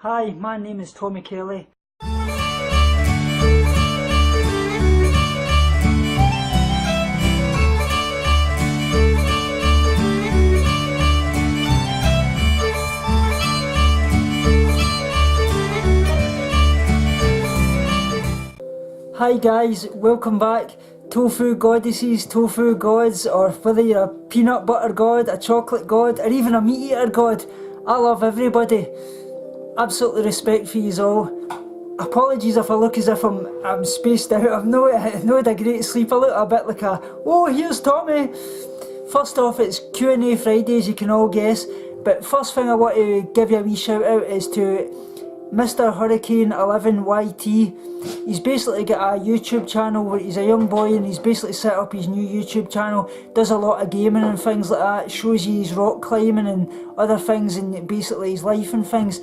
Hi, my name is Tommy Kelly. Hi guys, welcome back. Tofu goddesses, tofu gods, or whether you're a peanut butter god, a chocolate god, or even a meat eater god, I love everybody. Absolutely respect for yous all. Apologies if I look as if I'm spaced out. I've not had a great sleep. I look a bit like oh, here's Tommy. First off, it's Q&A Friday, as you can all guess. But first thing I want to give you a wee shout out is to Mr. Hurricane 11YT. He's basically got a YouTube channel where he's a young boy and he's basically set up his new YouTube channel, does a lot of gaming and things like that, shows you his rock climbing and other things and basically his life and things.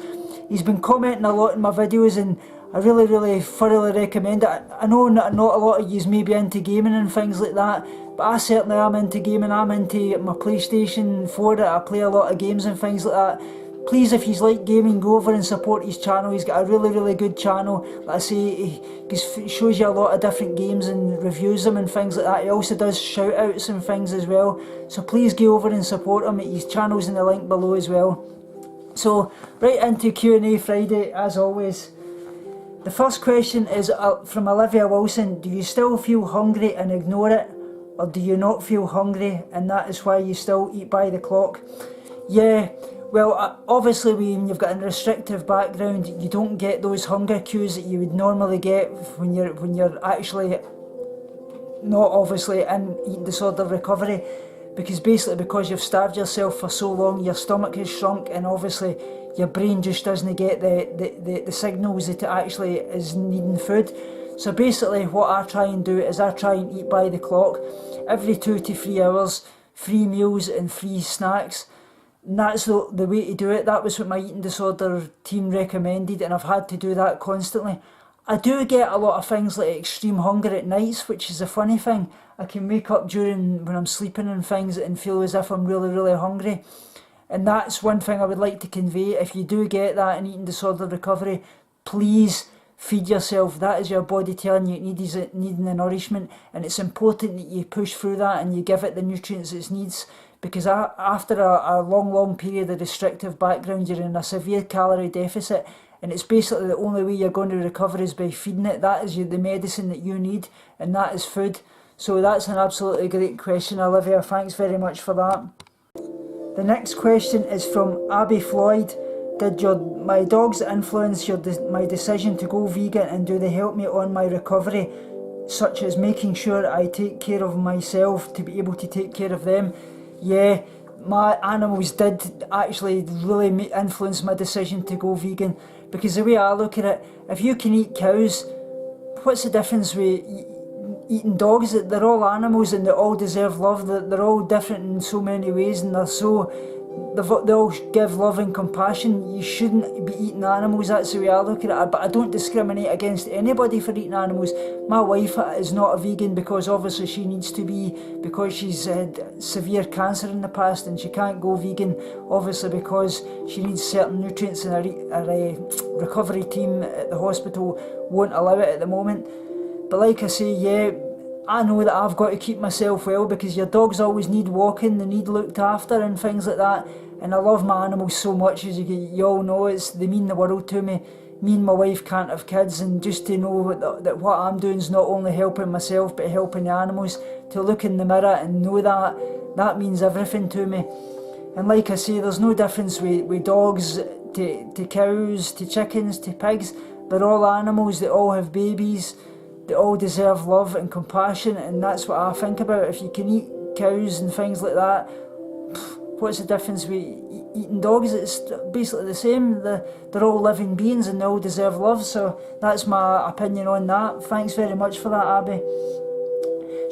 He's been commenting a lot in my videos and I really thoroughly recommend it. I know not a lot of yous may be into gaming and things like that, but I certainly am into gaming. I'm into my PlayStation 4, I play a lot of games and things like that. Please, if you like gaming, go over and support his channel. He's got a really good channel. Like I say, he shows you a lot of different games and reviews them and things like that. He also does shout outs and things as well. So please go over and support him. His channel's in the link below as well. So right into Q&A Friday as always. The first question is from Olivia Wilson. Do you still feel hungry and ignore it? Or do you not feel hungry and that is why you still eat by the clock? Yeah. Well, obviously when you've got a restrictive background, you don't get those hunger cues that you would normally get when you're actually not obviously in eating disorder recovery, because you've starved yourself for so long, your stomach has shrunk and obviously your brain just doesn't get the signals that it actually is needing food. So basically what I try and do is I try and eat by the clock, every 2 to 3 hours, 3 meals and 3 snacks. And that's the way to do it. That was what my eating disorder team recommended and I've had to do that constantly. I do get a lot of things like extreme hunger at nights, which is a funny thing. I can wake up when I'm sleeping and things and feel as if I'm really hungry. And that's one thing I would like to convey. If you do get that in eating disorder recovery, please feed yourself. That is your body telling you it needs the nourishment, and it's important that you push through that and you give it the nutrients it needs. Because after a long period of restrictive background, you're in a severe calorie deficit, and it's basically the only way you're going to recover is by feeding it. That is the medicine that you need, and that is food. So that's an absolutely great question, Olivia. Thanks very much for that. The next question is from Abby Floyd. Did my dogs influence my decision to go vegan, and do they help me on my recovery, such as making sure I take care of myself to be able to take care of them? Yeah, my animals did actually really influence my decision to go vegan, because the way I look at it, if you can eat cows, what's the difference with eating dogs? They're all animals and they all deserve love. They're all different in so many ways and they all give love and compassion. You shouldn't be eating animals. That's the way I look at it. But I don't discriminate against anybody for eating animals. My wife is not a vegan because obviously she needs to be, because she's had severe cancer in the past and she can't go vegan obviously because she needs certain nutrients, and our recovery team at the hospital won't allow it at the moment. But like I say, yeah, I know that I've got to keep myself well, because your dogs always need walking, they need looked after and things like that. And I love my animals so much, as you all know, they mean the world to me. Me and my wife can't have kids, and just to know that what I'm doing is not only helping myself but helping the animals, to look in the mirror and know that means everything to me. And like I say, there's no difference with dogs to cows to chickens to pigs. They're all animals, they all have babies. They all deserve love and compassion, and that's what I think about. If you can eat cows and things like that, what's the difference with eating dogs? It's basically the same. They're all living beings and they all deserve love. So that's my opinion on that. Thanks very much for that, Abby.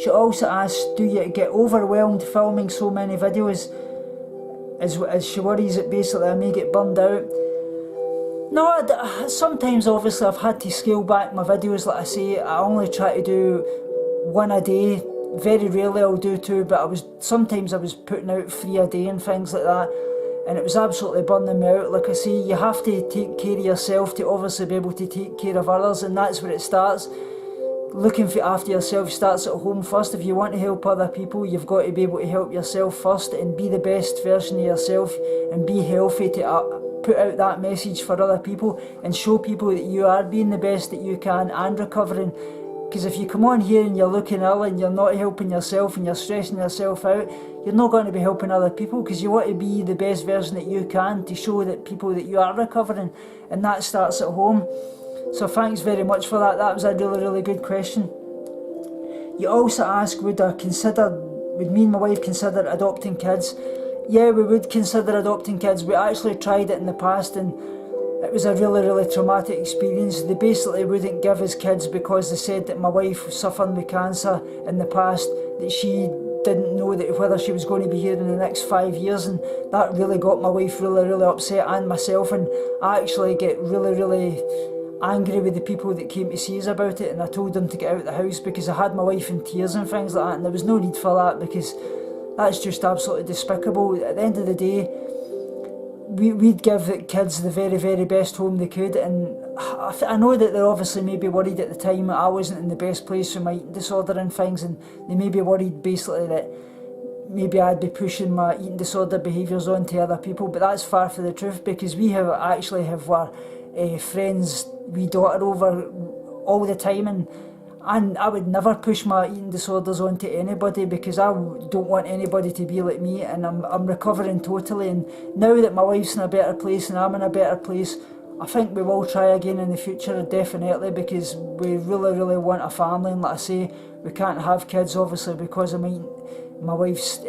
She also asks, do you get overwhelmed filming so many videos, as she worries that basically I may get burned out? No, sometimes obviously I've had to scale back my videos. Like I say, I only try to do 1 a day. Very rarely I'll do 2, but sometimes I was putting out 3 a day and things like that. and it was absolutely burning me out. Like I say, you have to take care of yourself to obviously be able to take care of others, and that's where it starts. Looking after yourself starts at home first. If you want to help other people, you've got to be able to help yourself first and be the best version of yourself and be healthy to put out that message for other people and show people that you are being the best that you can and recovering. Because if you come on here and you're looking ill and you're not helping yourself and you're stressing yourself out, you're not going to be helping other people, because you want to be the best version that you can to show that people that you are recovering, and that starts at home. So thanks very much for that. That was a really, really good question. You also ask, would me and my wife consider adopting kids? Yeah, we would consider adopting kids. We actually tried it in the past and it was a really, really traumatic experience. They basically wouldn't give us kids because they said that my wife was suffering with cancer in the past, that she didn't know that whether she was going to be here in the next 5 years, and that really got my wife really, really upset, and myself, and I actually get really, really angry with the people that came to see us about it, and I told them to get out of the house because I had my wife in tears and things like that, and there was no need for that because that's just absolutely despicable. At the end of the day, we'd give the kids the very, very best home they could, and I know that they're obviously maybe worried at the time that I wasn't in the best place with my eating disorder and things, and they may be worried basically that maybe I'd be pushing my eating disorder behaviours onto other people, but that's far from the truth, because we have our friends' wee daughter over all the time, and I would never push my eating disorders onto anybody, because I don't want anybody to be like me, and I'm recovering totally, and now that my wife's in a better place and I'm in a better place, I think we will try again in the future, definitely, because we really, really want a family, and like I say, we can't have kids obviously because of my wife's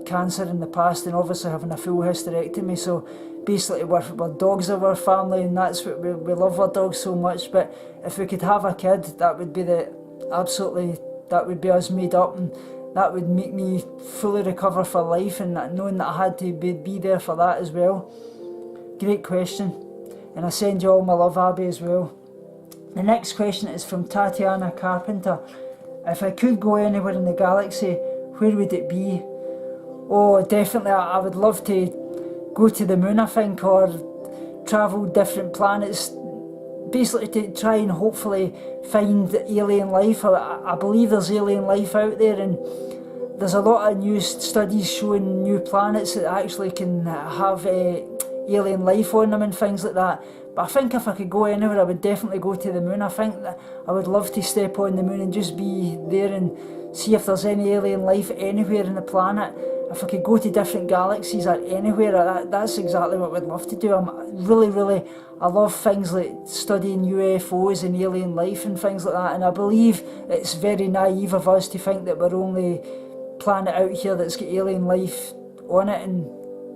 cancer in the past, and obviously having a full hysterectomy, so basically we're dogs are our family, and that's what we love our dogs so much. But if we could have a kid, that would be that would be us made up, and that would make me fully recover for life, and knowing that I had to be there for that as well. Great question, and I send you all my love, Abby, as well. The next question is from Tatiana Carpenter. If I could go anywhere in the galaxy, where would it be? Oh, definitely, I would love to go to the moon, I think, or travel different planets, basically to try and hopefully find alien life. I believe there's alien life out there, and there's a lot of new studies showing new planets that actually can have alien life on them and things like that. But I think if I could go anywhere, I would definitely go to the moon. I think that I would love to step on the moon and just be there and see if there's any alien life anywhere in the planet. If I could go to different galaxies or anywhere, that's exactly what I'd love to do. I love things like studying UFOs and alien life and things like that, and I believe it's very naive of us to think that we're only planet out here that's got alien life on it and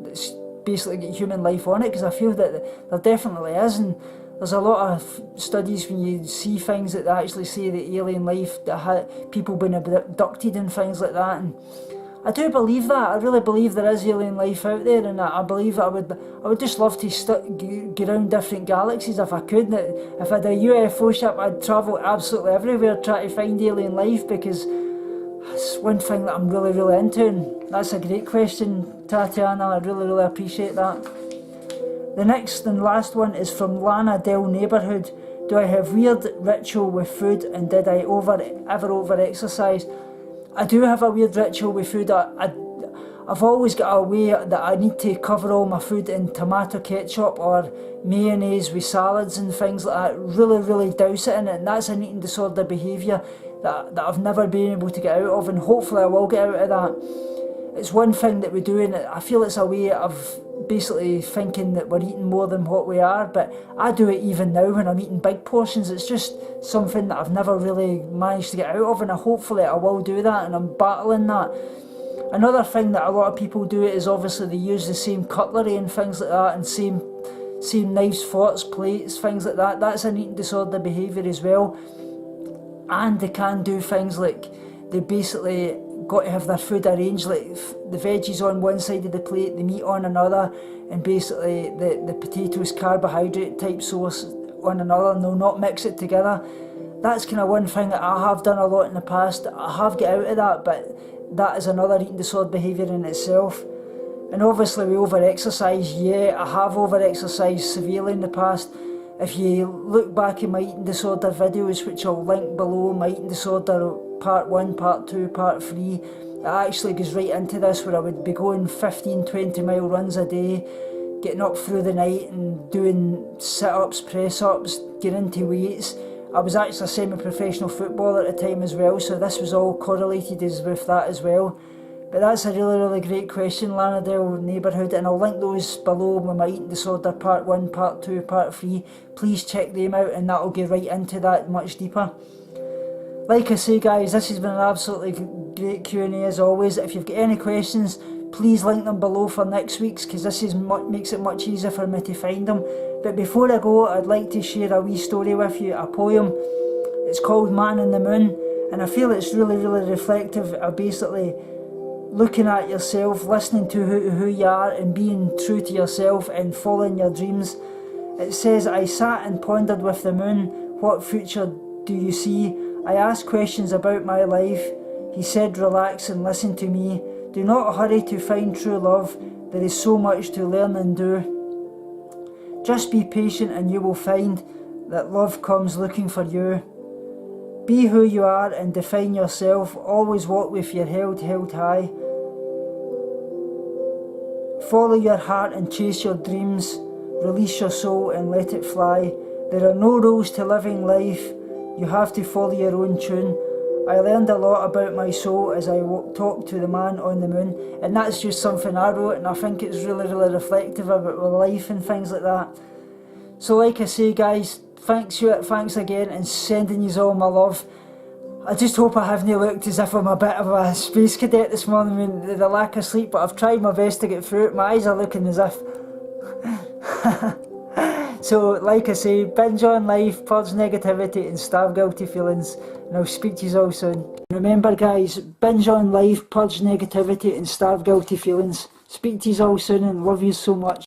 that's basically got human life on it, because I feel that there definitely is, and there's a lot of studies when you see things that actually say that alien life, that people being abducted and things like that, and I do believe that. I really believe there is alien life out there, and I believe I would just love to get around different galaxies if I could. If I had a UFO ship, I'd travel absolutely everywhere trying to find alien life, because it's one thing that I'm really, really into, and that's a great question, Tatiana. I really, really appreciate that. The next and last one is from Lana Del Neighbourhood. Do I have weird ritual with food, and did I ever over-exercise? I do have a weird ritual with food. I've always got a way that I need to cover all my food in tomato ketchup or mayonnaise with salads and things like that. Really, really douse it in it, and that's an eating disorder behaviour that I've never been able to get out of, and hopefully I will get out of that. It's one thing that we do, and I feel it's a way of basically thinking that we're eating more than what we are, but I do it even now when I'm eating big portions. It's just something that I've never really managed to get out of, and hopefully I will do that, and I'm battling that. Another thing that a lot of people do is obviously they use the same cutlery and things like that, and same knives, forks, plates, things like that. That's an eating disorder behaviour as well. And they can do things like they basically got to have their food arranged, like the veggies on one side of the plate, the meat on another, and basically the potatoes, carbohydrate type source on another, and they'll not mix it together. That's kind of one thing that I have done a lot in the past. I have got out of that, but that is another eating disorder behaviour in itself. And obviously we over-exercise. Yeah, I have over-exercised severely in the past. If you look back at my eating disorder videos, which I'll link below, my eating disorder part 1, part 2, part 3, it actually goes right into this, where I would be going 15-20 mile runs a day, getting up through the night and doing sit-ups, press-ups, getting into weights. I was actually a semi-professional footballer at the time as well, so this was all correlated with that as well. But that's a really great question, Lanadale Neighbourhood, and I'll link those below with my eating disorder part 1, part 2, part 3. Please check them out, and that'll get right into that much deeper. Like I say, guys, this has been an absolutely great Q&A as always. If you've got any questions, please link them below for next week's, because this makes it much easier for me to find them. But before I go, I'd like to share a wee story with you, a poem. It's called Man in the Moon, and I feel it's really reflective of basically looking at yourself, listening to who you are, and being true to yourself and following your dreams. It says, I sat and pondered with the moon, what future do you see? I asked questions about my life. He said, relax and listen to me. Do not hurry to find true love. There is so much to learn and do. Just be patient and you will find that love comes looking for you. Be who you are and define yourself. Always walk with your head held high. Follow your heart and chase your dreams. Release your soul and let it fly. There are no rules to living life. You have to follow your own tune. I learned a lot about my soul as I talked to the man on the moon, and that's just something I wrote, and I think it's really reflective about my life and things like that. So like I say, guys, thanks again, and sending you all my love. I just hope I haven't looked as if I'm a bit of a space cadet this morning. I mean, the lack of sleep, but I've tried my best to get through it. My eyes are looking as if... So, like I say, binge on life, purge negativity and starve guilty feelings. And I'll speak to you all soon. Remember, guys, binge on life, purge negativity and starve guilty feelings. Speak to you all soon and love you so much.